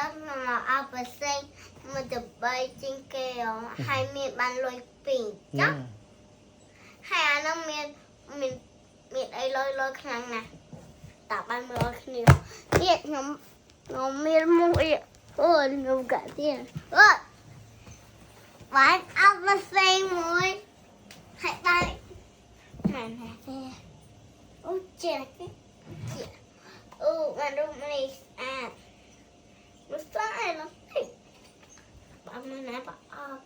lớp mà ao bờ xanh mà được bay trên kèo hai miền ban lôi pink chắc hai anh nó miền ấy lôi khăn nè tạo ban lôi nhiều biết nó miền mũi ôi nó cả tiền ôi bán ao bờ xanh mũi hai tay này ôi trời cái mà đúng này nó sai lắm bảo nó nè bảo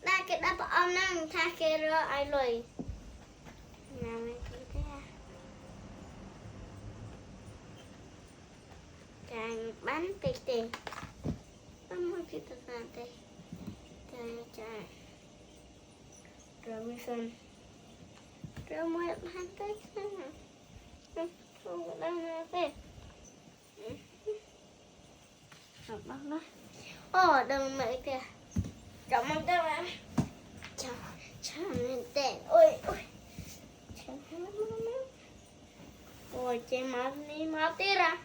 đây cái đó bảo nó thay cái đó ai rồi nào mấy cái kia càng bán tê tê bán một cái tê tê trời rồi mới xuân rồi mới bán tê không đang nghe tê bắt nó đừng mấy kìa cảm ơn các bạn chào mình tên ôi ôi chị máu đi máu tí ra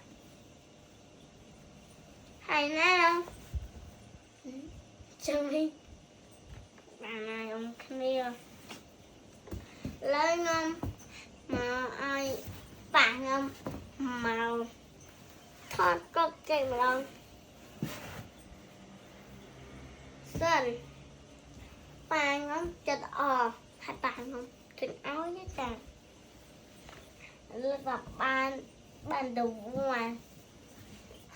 hay nào chào mình bạn này ông kia lấy ngâm mà ai bạn ngâm màu thoát có cây lòng sơn bạn ngâm chật hai bạn ngâm thịnh áo nhất cả và bạn đầu ngoài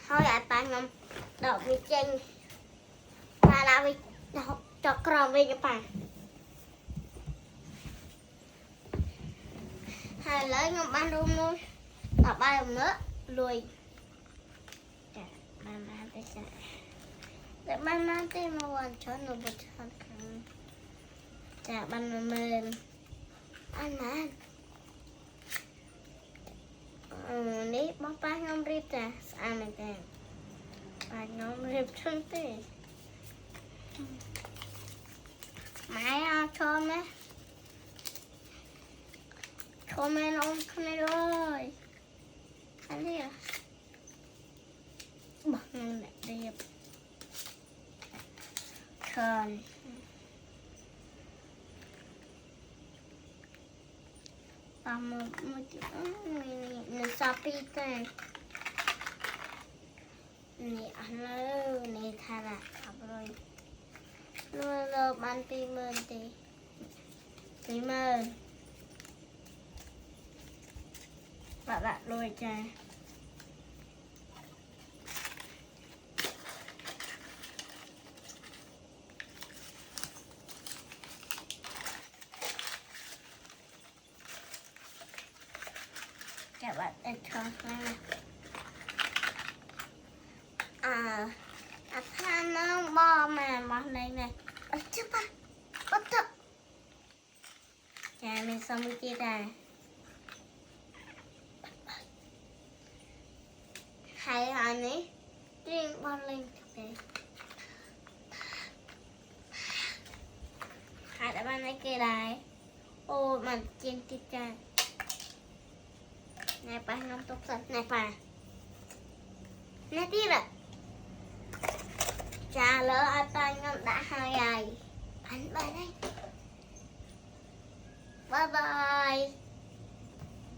thôi lại bạn ngâm đọc đi trên và là vì đọc cho con về các bạn hai lấy ngâm ban đúng luôn đọc ba đồng nữa lùi để ban mang tên mà hoàn cho nó bật hơn khẳng chả ban mềm ăn mà ní bóc ba ngâm rịp chả ăn này chả ba ngâm rịp chân tê máy chôm đấy chôm này nó không này rồi ăn đi à bật ngâm lại đẹp còn và một chữ này Shopee tên này ăn này thay là rồi rồi bán tí mơn bạn bạn rồi cha các bạn ăn cho than nó bo mà món này này chứ ba bắt thật nhà mình xong cái kia này hay anh ấy riêng bon lên này hai đã ban cái kia này ô mà trên kia cha này ba ngâm tốt thật này ba này tiếp ạ trà lỡ ở tay ngâm đã hai ngày anh ba đây bye bye